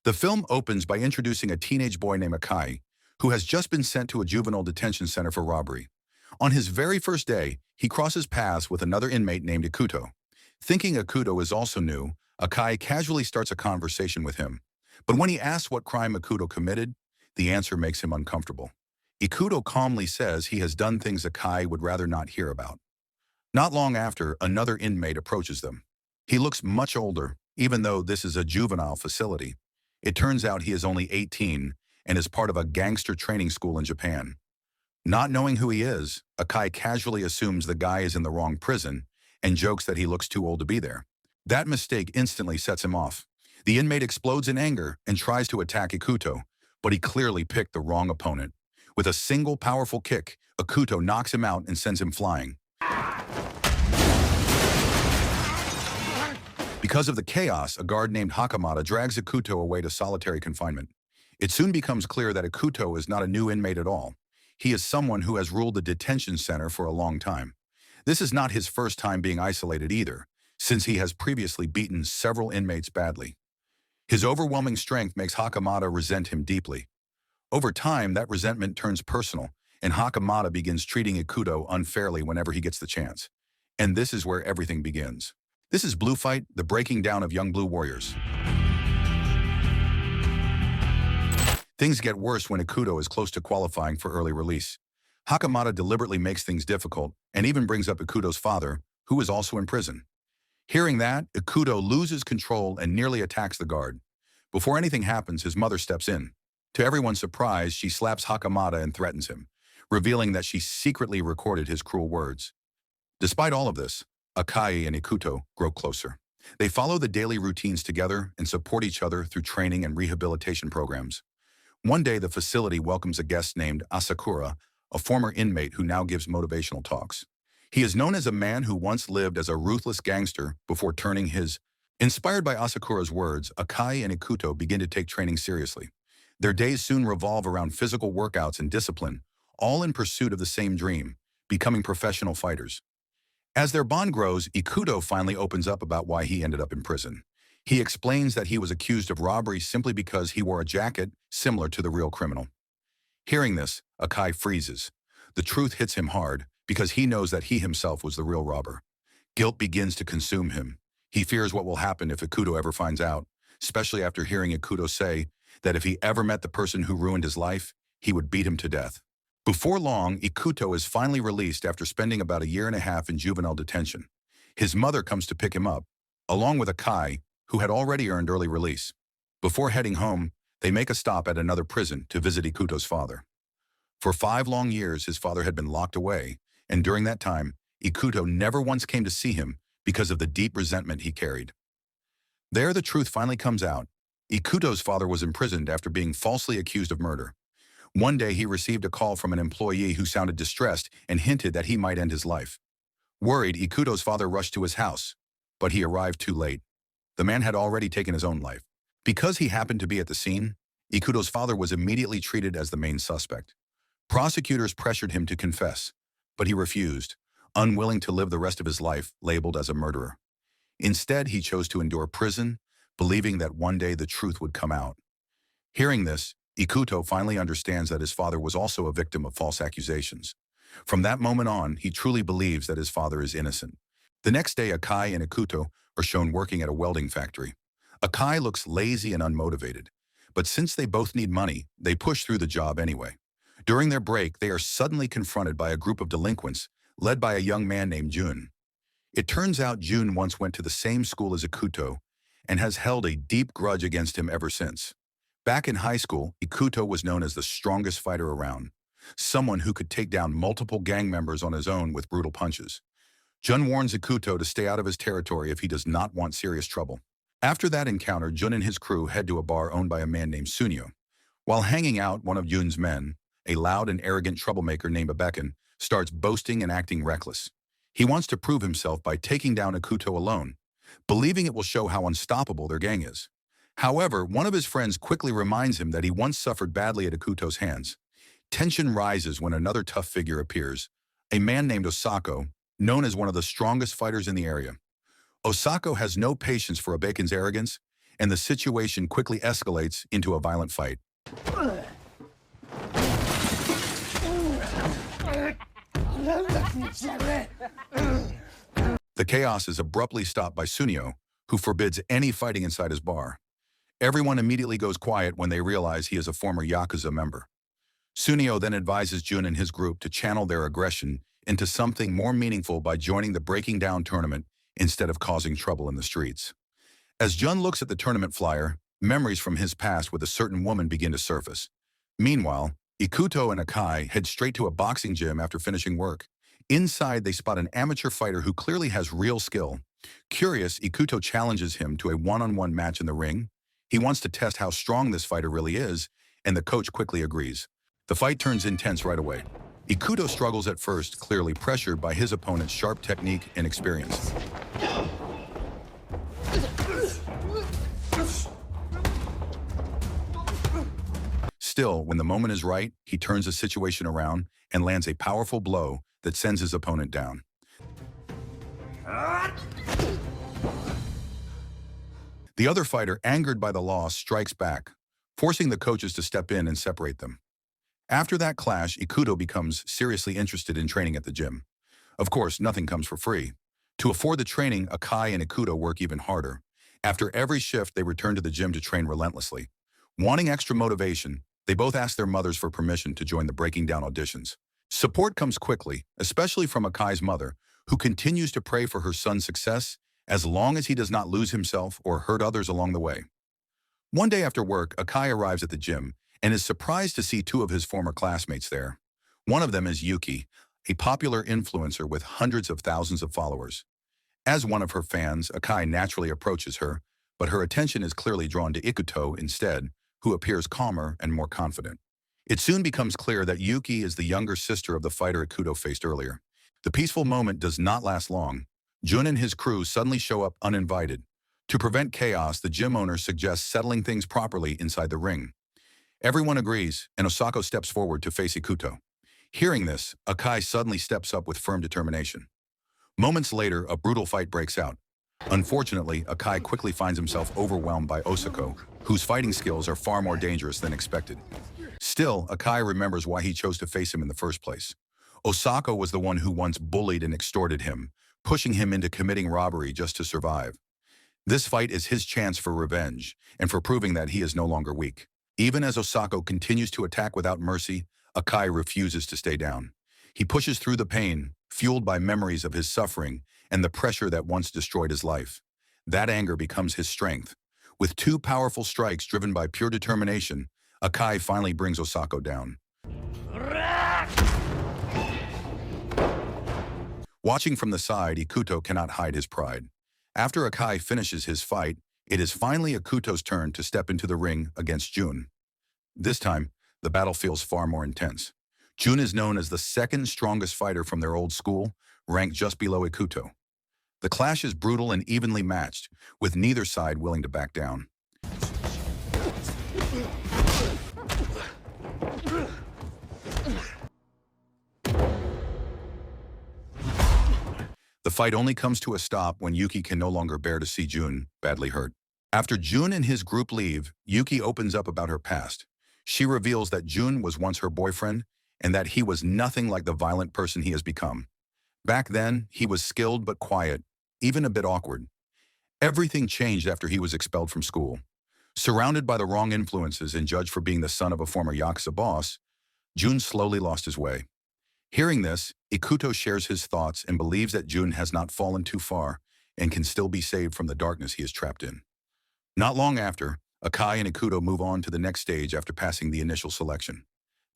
The film opens by introducing a teenage boy named Akai, who has just been sent to a juvenile detention center for robbery. On his very first day, he crosses paths with another inmate named Ikuto. Thinking Ikuto is also new, Akai casually starts a conversation with him. But when he asks what crime Ikuto committed, the answer makes him uncomfortable. Ikuto calmly says he has done things Akai would rather not hear about. Not long after, another inmate approaches them. He looks much older, even though this is a juvenile facility. It turns out he is only 18 and is part of a gangster training school in Japan. Not knowing who he is, Akai casually assumes the guy is in the wrong prison and jokes that he looks too old to be there. That mistake instantly sets him off. The inmate explodes in anger and tries to attack Ikuto, but he clearly picked the wrong opponent. With a single powerful kick, Ikuto knocks him out and sends him flying. Because of the chaos, a guard named Hakamata drags Ikuto away to solitary confinement. It soon becomes clear that Ikuto is not a new inmate at all. He is someone who has ruled the detention center for a long time. This is not his first time being isolated either, since he has previously beaten several inmates badly. His overwhelming strength makes Hakamata resent him deeply. Over time, that resentment turns personal, and Hakamata begins treating Ikuto unfairly whenever he gets the chance. And this is where everything begins. This is Blue Fight, the breaking down of young blue warriors. Things get worse when Ikuto is close to qualifying for early release. Hakamata deliberately makes things difficult and even brings up Ikuto's father, who is also in prison. Hearing that, Ikuto loses control and nearly attacks the guard. Before anything happens, his mother steps in. To everyone's surprise, she slaps Hakamata and threatens him, revealing that she secretly recorded his cruel words. Despite all of this, Akai and Ikuto grow closer. They follow the daily routines together and support each other through training and rehabilitation programs. One day, the facility welcomes a guest named Asakura, a former inmate who now gives motivational talks. He is known as a man who once lived as a ruthless gangster before turning his. Inspired by Asakura's words, Akai and Ikuto begin to take training seriously. Their days soon revolve around physical workouts and discipline, all in pursuit of the same dream, becoming professional fighters. As their bond grows, Ikuto finally opens up about why he ended up in prison. He explains that he was accused of robbery simply because he wore a jacket similar to the real criminal. Hearing this, Akai freezes. The truth hits him hard because he knows that he himself was the real robber. Guilt begins to consume him. He fears what will happen if Ikuto ever finds out, especially after hearing Ikuto say that if he ever met the person who ruined his life, he would beat him to death. Before long, Ikuto is finally released after spending about a year and a half in juvenile detention. His mother comes to pick him up, along with Akai, who had already earned early release. Before heading home, they make a stop at another prison to visit Ikuto's father. For 5 long years, his father had been locked away, and during that time, Ikuto never once came to see him because of the deep resentment he carried. There, the truth finally comes out. Ikuto's father was imprisoned after being falsely accused of murder. One day, he received a call from an employee who sounded distressed and hinted that he might end his life. Worried, Ikuto's father rushed to his house, but he arrived too late. The man had already taken his own life. Because he happened to be at the scene, Ikuto's father was immediately treated as the main suspect. Prosecutors pressured him to confess, but he refused, unwilling to live the rest of his life labeled as a murderer. Instead, he chose to endure prison, believing that one day the truth would come out. Hearing this, Ikuto finally understands that his father was also a victim of false accusations. From that moment on, he truly believes that his father is innocent. The next day, Akai and Ikuto are shown working at a welding factory. Akai looks lazy and unmotivated, but since they both need money, they push through the job anyway. During their break, they are suddenly confronted by a group of delinquents, led by a young man named Jun. It turns out Jun once went to the same school as Ikuto and has held a deep grudge against him ever since. Back in high school, Ikuto was known as the strongest fighter around, someone who could take down multiple gang members on his own with brutal punches. Jun warns Ikuto to stay out of his territory if he does not want serious trouble. After that encounter, Jun and his crew head to a bar owned by a man named Sunyo. While hanging out, one of Jun's men, a loud and arrogant troublemaker named Abekan, starts boasting and acting reckless. He wants to prove himself by taking down Ikuto alone, believing it will show how unstoppable their gang is. However, one of his friends quickly reminds him that he once suffered badly at Ikuto's hands. Tension rises when another tough figure appears, a man named Osako, known as one of the strongest fighters in the area. Osako has no patience for Abekan's arrogance and the situation quickly escalates into a violent fight. The chaos is abruptly stopped by Sunio, who forbids any fighting inside his bar. Everyone immediately goes quiet when they realize he is a former Yakuza member. Sunio then advises Jun and his group to channel their aggression into something more meaningful by joining the Breaking Down tournament instead of causing trouble in the streets. As Jun looks at the tournament flyer, memories from his past with a certain woman begin to surface. Meanwhile, Ikuto and Akai head straight to a boxing gym after finishing work. Inside, they spot an amateur fighter who clearly has real skill. Curious, Ikuto challenges him to a one-on-one match in the ring. He wants to test how strong this fighter really is, and the coach quickly agrees. The fight turns intense right away. Ikuto struggles at first, clearly pressured by his opponent's sharp technique and experience. Still, when the moment is right, he turns the situation around and lands a powerful blow that sends his opponent down. The other fighter, angered by the loss, strikes back, forcing the coaches to step in and separate them. After that clash, Ikuto becomes seriously interested in training at the gym. Of course, nothing comes for free. To afford the training, Akai and Ikuto work even harder. After every shift, they return to the gym to train relentlessly. Wanting extra motivation, they both ask their mothers for permission to join the Breaking Down auditions. Support comes quickly, especially from Akai's mother, who continues to pray for her son's success as long as he does not lose himself or hurt others along the way. One day after work, Akai arrives at the gym and is surprised to see two of his former classmates there. One of them is Yuki, a popular influencer with hundreds of thousands of followers. As one of her fans, Akai naturally approaches her, but her attention is clearly drawn to Ikuto instead, who appears calmer and more confident. It soon becomes clear that Yuki is the younger sister of the fighter Ikuto faced earlier. The peaceful moment does not last long. Jun and his crew suddenly show up uninvited. To prevent chaos, the gym owner suggests settling things properly inside the ring. Everyone agrees, and Osako steps forward to face Ikuto. Hearing this, Akai suddenly steps up with firm determination. Moments later, a brutal fight breaks out. Unfortunately, Akai quickly finds himself overwhelmed by Osako, whose fighting skills are far more dangerous than expected. Still, Akai remembers why he chose to face him in the first place. Osako was the one who once bullied and extorted him, pushing him into committing robbery just to survive. This fight is his chance for revenge, and for proving that he is no longer weak. Even as Osako continues to attack without mercy, Akai refuses to stay down. He pushes through the pain, fueled by memories of his suffering and the pressure that once destroyed his life. That anger becomes his strength. With two powerful strikes driven by pure determination, Akai finally brings Osako down. Watching from the side, Ikuto cannot hide his pride. After Akai finishes his fight, it is finally Ikuto's turn to step into the ring against Jun. This time, the battle feels far more intense. Jun is known as the second strongest fighter from their old school, ranked just below Ikuto. The clash is brutal and evenly matched, with neither side willing to back down. The fight only comes to a stop when Yuki can no longer bear to see Jun badly hurt. After Jun and his group leave, Yuki opens up about her past. She reveals that Jun was once her boyfriend and that he was nothing like the violent person he has become. Back then, he was skilled but quiet, even a bit awkward. Everything changed after he was expelled from school. Surrounded by the wrong influences and judged for being the son of a former Yakuza boss, Jun slowly lost his way. Hearing this, Ikuto shares his thoughts and believes that Jun has not fallen too far and can still be saved from the darkness he is trapped in. Not long after, Akai and Ikuto move on to the next stage after passing the initial selection.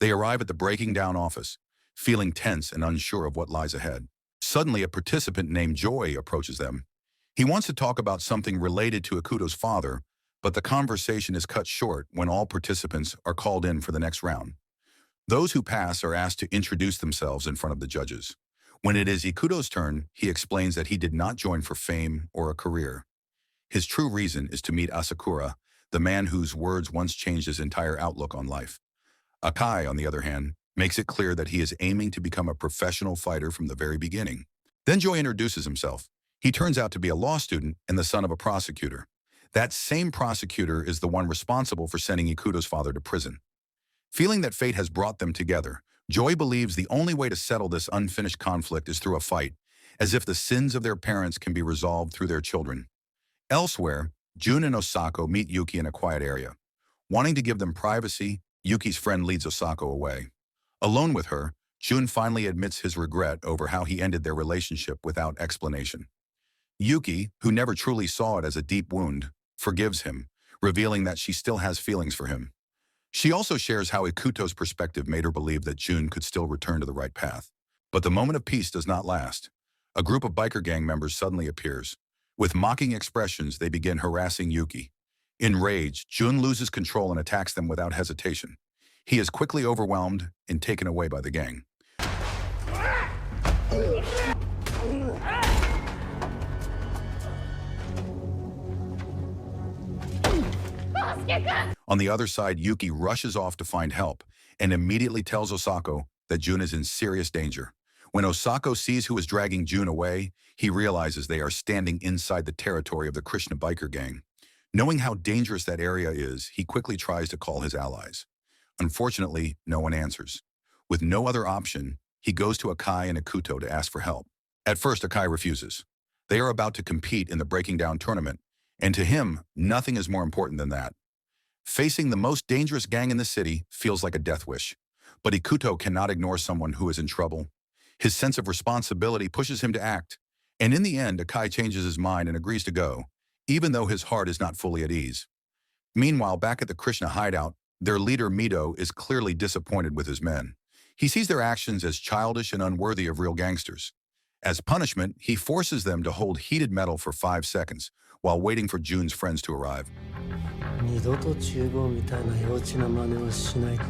They arrive at the Breaking Down office, feeling tense and unsure of what lies ahead. Suddenly, a participant named Joy approaches them. He wants to talk about something related to Ikuto's father, but the conversation is cut short when all participants are called in for the next round. Those who pass are asked to introduce themselves in front of the judges. When it is Ikuto's turn, he explains that he did not join for fame or a career. His true reason is to meet Asakura, the man whose words once changed his entire outlook on life. Akai, on the other hand, makes it clear that he is aiming to become a professional fighter from the very beginning. Then Joy introduces himself. He turns out to be a law student and the son of a prosecutor. That same prosecutor is the one responsible for sending Ikuto's father to prison. Feeling that fate has brought them together, Joy believes the only way to settle this unfinished conflict is through a fight, as if the sins of their parents can be resolved through their children. Elsewhere, Jun and Osako meet Yuki in a quiet area. Wanting to give them privacy, Yuki's friend leads Osako away. Alone with her, Jun finally admits his regret over how he ended their relationship without explanation. Yuki, who never truly saw it as a deep wound, forgives him, revealing that she still has feelings for him. She also shares how Ikuto's perspective made her believe that Jun could still return to the right path. But the moment of peace does not last. A group of biker gang members suddenly appears. With mocking expressions, they begin harassing Yuki. Enraged, Jun loses control and attacks them without hesitation. He is quickly overwhelmed and taken away by the gang. On the other side, Yuki rushes off to find help and immediately tells Osako that Jun is in serious danger. When Osako sees who is dragging Jun away, he realizes they are standing inside the territory of the Krishna biker gang. Knowing how dangerous that area is, he quickly tries to call his allies. Unfortunately, no one answers. With no other option, he goes to Akai and Ikuto to ask for help. At first, Akai refuses. They are about to compete in the Breaking Down tournament, and to him, nothing is more important than that. Facing the most dangerous gang in the city feels like a death wish. But Ikuto cannot ignore someone who is in trouble. His sense of responsibility pushes him to act. And in the end, Akai changes his mind and agrees to go, even though his heart is not fully at ease. Meanwhile, back at the Krishna hideout, their leader Mito is clearly disappointed with his men. He sees their actions as childish and unworthy of real gangsters. As punishment, he forces them to hold heated metal for 5 seconds while waiting for Jun's friends to arrive. 二度と厨房みたいな幼稚な真似はしないって。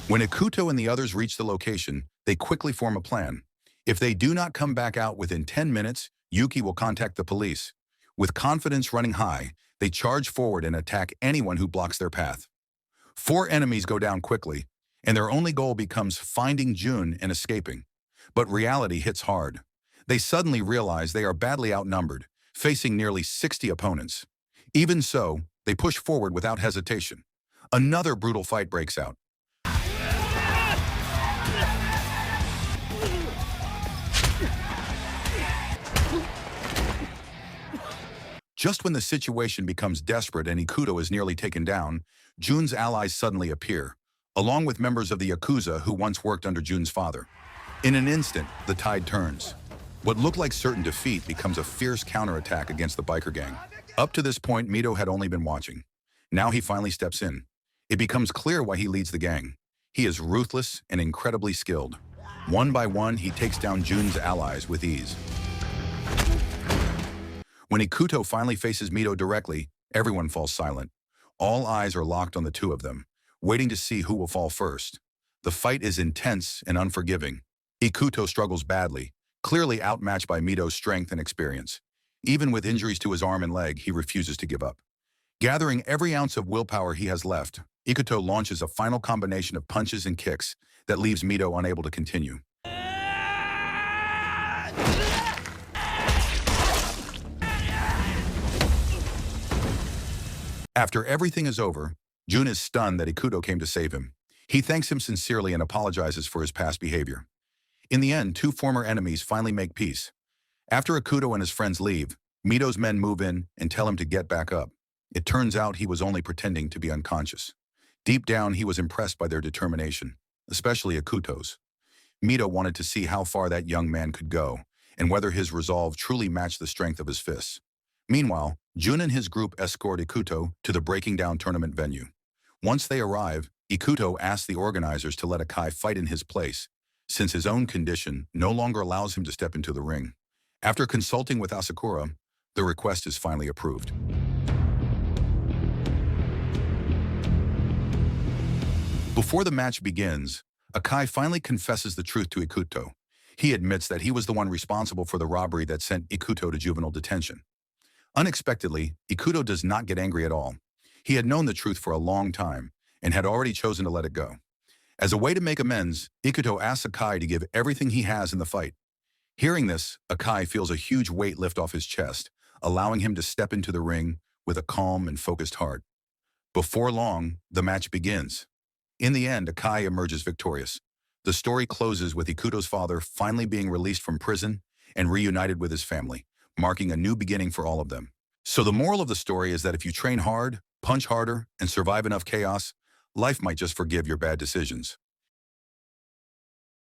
When Ikuto and the others reach the location, they quickly form a plan. If they do not come back out within 10 minutes, Yuki will contact the police. With confidence running high, they charge forward and attack anyone who blocks their path. 4 enemies go down quickly, and their only goal becomes finding Jun and escaping. But reality hits hard. They suddenly realize they are badly outnumbered, facing nearly 60 opponents. Even so, they push forward without hesitation. Another brutal fight breaks out. Just when the situation becomes desperate and Ikuto is nearly taken down, Jun's allies suddenly appear, along with members of the Yakuza who once worked under Jun's father. In an instant, the tide turns. What looked like certain defeat becomes a fierce counterattack against the biker gang. Up to this point, Mito had only been watching. Now he finally steps in. It becomes clear why he leads the gang. He is ruthless and incredibly skilled. One by one, he takes down Jun's allies with ease. When Ikuto finally faces Mito directly, everyone falls silent. All eyes are locked on the two of them, waiting to see who will fall first. The fight is intense and unforgiving. Ikuto struggles badly, clearly outmatched by Mito's strength and experience. Even with injuries to his arm and leg, he refuses to give up. Gathering every ounce of willpower he has left, Ikuto launches a final combination of punches and kicks that leaves Mito unable to continue. After everything is over, Jun is stunned that Ikuto came to save him. He thanks him sincerely and apologizes for his past behavior. In the end, 2 former enemies finally make peace. After Ikuto and his friends leave, Mito's men move in and tell him to get back up. It turns out he was only pretending to be unconscious. Deep down, he was impressed by their determination, especially Ikuto's. Mito wanted to see how far that young man could go and whether his resolve truly matched the strength of his fists. Meanwhile, Jun and his group escort Ikuto to the Breaking Down tournament venue. Once they arrive, Ikuto asks the organizers to let Akai fight in his place, since his own condition no longer allows him to step into the ring. After consulting with Asakura, the request is finally approved. Before the match begins, Akai finally confesses the truth to Ikuto. He admits that he was the one responsible for the robbery that sent Ikuto to juvenile detention. Unexpectedly, Ikuto does not get angry at all. He had known the truth for a long time and had already chosen to let it go. As a way to make amends, Ikuto asks Akai to give everything he has in the fight. Hearing this, Akai feels a huge weight lift off his chest, allowing him to step into the ring with a calm and focused heart. Before long, the match begins. In the end, Akai emerges victorious. The story closes with Ikuto's father finally being released from prison and reunited with his family, marking a new beginning for all of them. So the moral of the story is that if you train hard, punch harder, and survive enough chaos, life might just forgive your bad decisions.